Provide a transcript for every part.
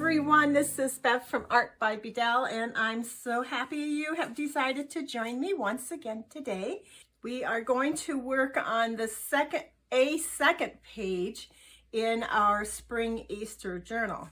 everyone, this is Beth from Art by Bedell, and I'm so happy you have decided to join me once again today. We are going to work on the second page in our Spring Easter journal.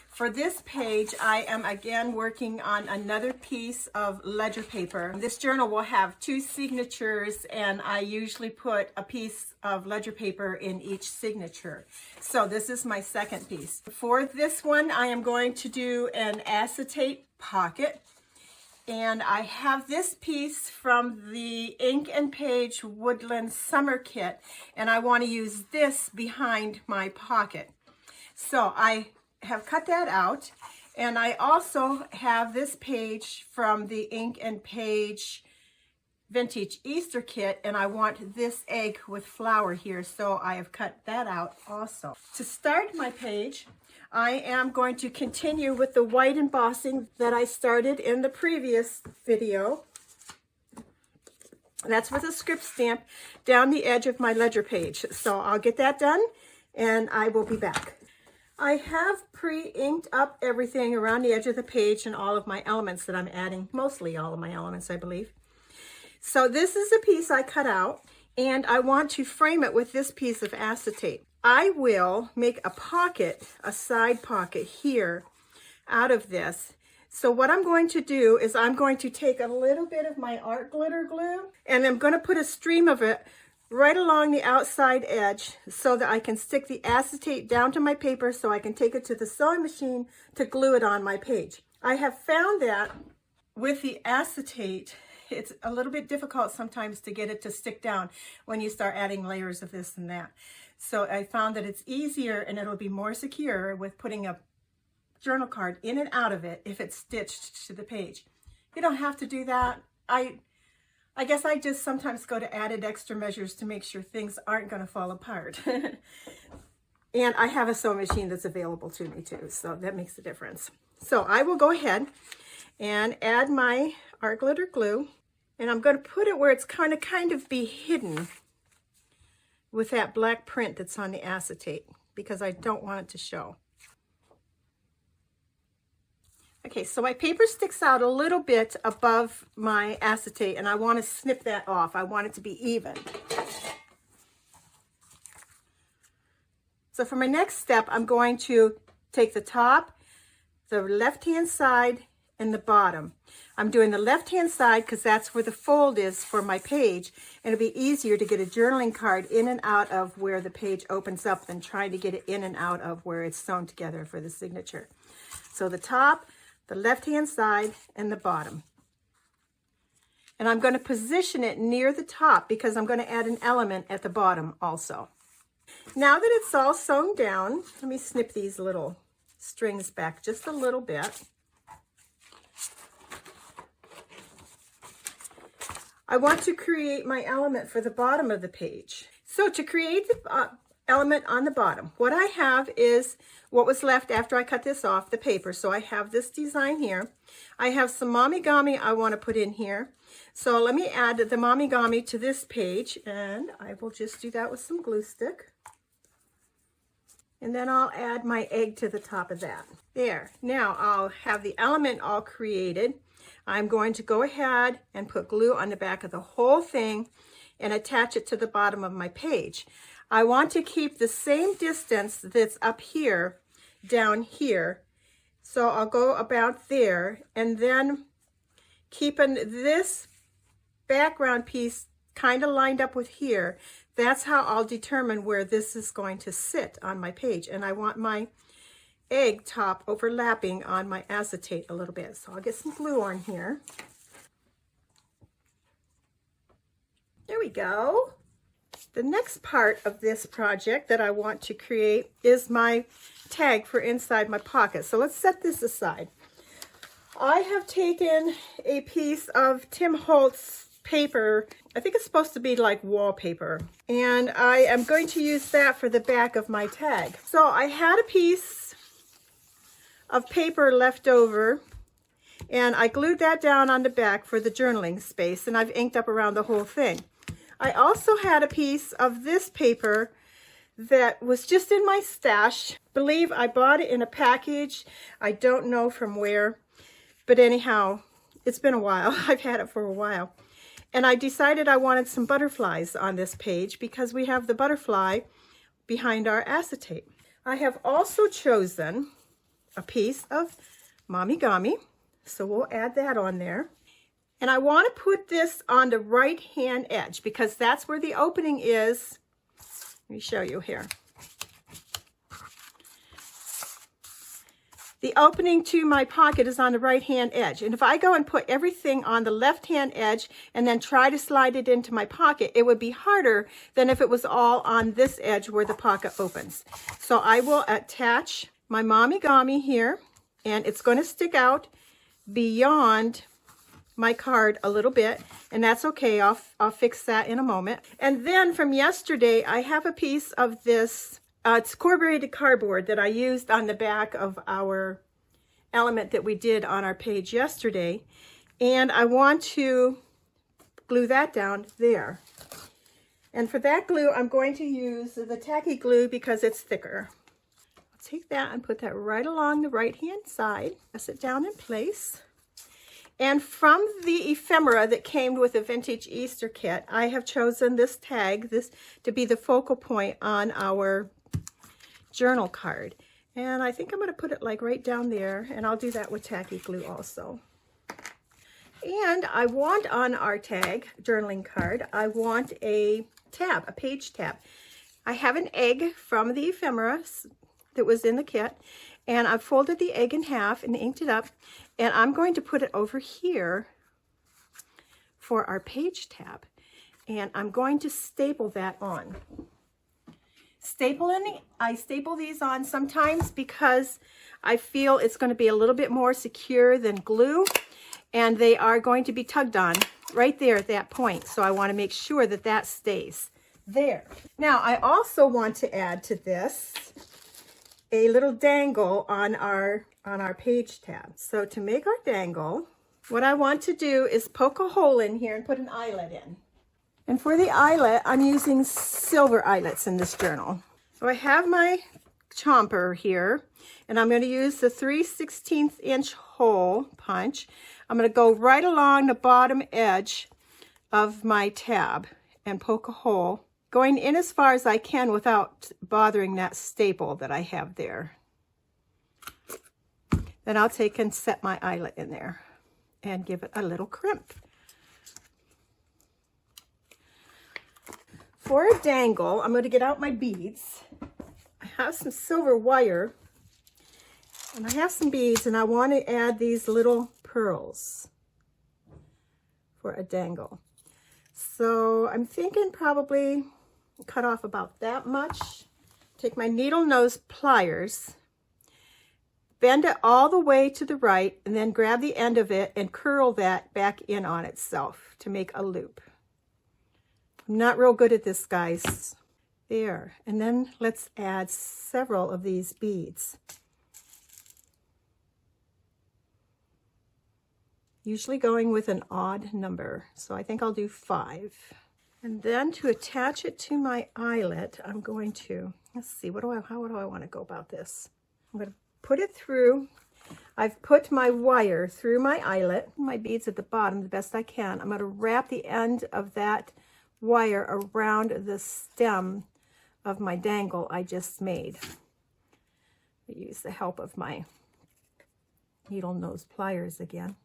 For this page, I am again working on another piece of ledger paper. This journal will have 2 signatures, and I usually put a piece of ledger paper in each signature. So this is my second piece. For this one, I am going to do an acetate pocket. And I have this piece from the Ink and Page Woodland Summer Kit, and I want to use this behind my pocket. So I have cut that out, and I also have this page from the Ink and Page Vintage Easter Kit, and I want this egg with flower here, so I have cut that out also. To start my page, I am going to continue with the white embossing that I started in the previous video. That's with a script stamp down the edge of my ledger page. So I'll get that done and I will be back. I have pre-inked up everything around the edge of the page and all of my elements that I'm adding, mostly all of my elements, I believe. So this is a piece I cut out, and I want to frame it with this piece of acetate. I will make a pocket, a side pocket here out of this. So what I'm going to do is I'm going to take a little bit of my art glitter glue, and I'm going to put a stream of it right along the outside edge so that I can stick the acetate down to my paper so I can take it to the sewing machine to glue it on my page. I have found that with the acetate, it's a little bit difficult sometimes to get it to stick down when you start adding layers of this and that. So I found that it's easier and it'll be more secure with putting a journal card in and out of it if it's stitched to the page. You don't have to do that. I guess I just sometimes go to added extra measures to make sure things aren't going to fall apart. And I have a sewing machine that's available to me too, so that makes a difference. So I will go ahead and add my art glitter glue, and I'm going to put it where it's kind of be hidden with that black print that's on the acetate, because I don't want it to show. Okay, so my paper sticks out a little bit above my acetate, and I want to snip that off. I want it to be even. So for my next step, I'm going to take the top, the left-hand side, and the bottom. I'm doing the left-hand side because that's where the fold is for my page, and it'll be easier to get a journaling card in and out of where the page opens up than trying to get it in and out of where it's sewn together for the signature. So the top, the left-hand side, and the bottom. And I'm going to position it near the top because I'm going to add an element at the bottom also. Now that it's all sewn down, let me snip these little strings back just a little bit. I want to create my element for the bottom of the page. So to create the element on the bottom, what I have is what was left after I cut this off the paper. So I have this design here. I have some mamigami I want to put in here. So let me add the mamigami to this page, and I will just do that with some glue stick. And then I'll add my egg to the top of that. There. Now I'll have the element all created. I'm going to go ahead and put glue on the back of the whole thing and attach it to the bottom of my page. I want to keep the same distance that's up here down here. So I'll go about there, and then keeping this background piece kind of lined up with here. That's how I'll determine where this is going to sit on my page. And I want my egg top overlapping on my acetate a little bit. So I'll get some glue on here. There we go. The next part of this project that I want to create is my tag for inside my pocket. So let's set this aside. I have taken a piece of Tim Holtz paper. I think it's supposed to be like wallpaper, and I am going to use that for the back of my tag. So I had a piece of paper left over, and I glued that down on the back for the journaling space, and I've inked up around the whole thing. I also had a piece of this paper that was just in my stash. Believe I bought it in a package. I don't know from where, but anyhow, it's been a while. I've had it for a while. And I decided I wanted some butterflies on this page because we have the butterfly behind our acetate. I have also chosen a piece of Mamigami, so we'll add that on there. And I want to put this on the right hand edge because that's where the opening is. Let me show you here. The opening to my pocket is on the right hand edge. And if I go and put everything on the left hand edge and then try to slide it into my pocket, it would be harder than if it was all on this edge where the pocket opens. So I will attach my Mamigami here, and it's going to stick out beyond my card a little bit, and that's okay. I'll fix that in a moment. And then from yesterday, I have a piece of this it's corrugated cardboard that I used on the back of our element that we did on our page yesterday. And I want to glue that down there. And for that glue, I'm going to use the tacky glue because it's thicker. I'll take that and put that right along the right-hand side. Press it down in place. And from the ephemera that came with the vintage Easter kit, I have chosen this tag, this to be the focal point on our journal card. And I think I'm going to put it like right down there, and I'll do that with tacky glue also. And I want on our tag journaling card, I want a tab, a page tab. I have an egg from the ephemera that was in the kit, and I've folded the egg in half and inked it up, and I'm going to put it over here for our page tab, and I'm going to staple that on. I staple these on sometimes because I feel it's going to be a little bit more secure than glue, and they are going to be tugged on right there at that point. So I want to make sure that that stays there. Now I also want to add to this a little dangle on our page tab. So to make our dangle, what I want to do is poke a hole in here and put an eyelet in. And for the eyelet, I'm using silver eyelets in this journal. So I have my chomper here, and I'm going to use the 3/16 inch hole punch. I'm going to go right along the bottom edge of my tab and poke a hole, going in as far as I can without bothering that staple that I have there. Then I'll take and set my eyelet in there and give it a little crimp. For a dangle, I'm going to get out my beads. I have some silver wire, and I have some beads, and I want to add these little pearls for a dangle. So I'm thinking probably cut off about that much. Take my needle nose pliers, bend it all the way to the right, and then grab the end of it and curl that back in on itself to make a loop. I'm not real good at this, guys. There. And then let's add several of these beads. Usually going with an odd number. So I think I'll do 5. And then to attach it to my eyelet, I'm going to, let's see, how do I want to go about this? I'm going to put it through. I've put my wire through my eyelet, my beads at the bottom the best I can. I'm going to wrap the end of that wire around the stem of my dangle I just made. I use the help of my needle nose pliers again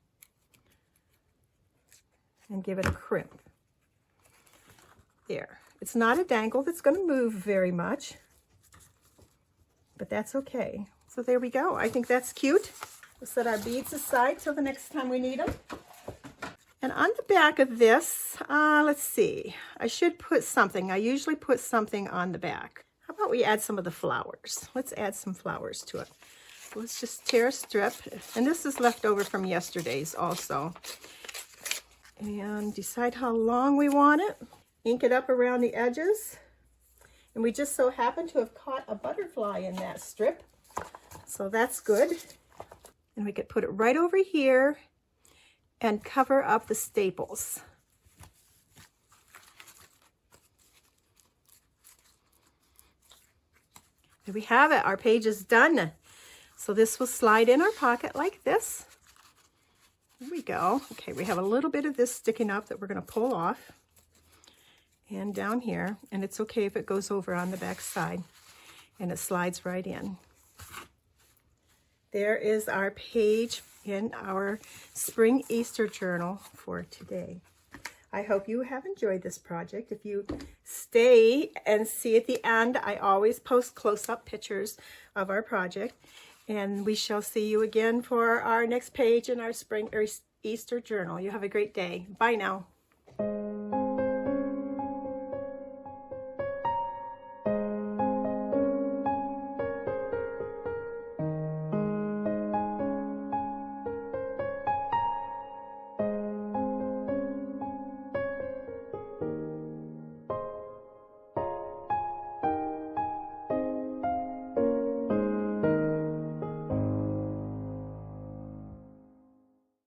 and give it a crimp. There. It's not a dangle that's going to move very much, but that's okay. So there we go. I think that's cute. We'll set our beads aside till the next time we need them. And on the back of this, let's see, I should put something. I usually put something on the back. How about we add some of the flowers? Let's add some flowers to it. Let's just tear a strip. And this is left over from yesterday's also. And decide how long we want it. Ink it up around the edges. And we just so happen to have caught a butterfly in that strip. So that's good. And we could put it right over here and cover up the staples. There we have it. Our page is done. So this will slide in our pocket like this. There we go. Okay, we have a little bit of this sticking up that we're going to pull off. And down here. And it's okay if it goes over on the back side. And it slides right in. There is our page in our Spring Easter journal for today. I hope you have enjoyed this project. If you stay and see at the end, I always post close-up pictures of our project. And we shall see you again for our next page in our Spring or Easter journal. You have a great day. Bye now.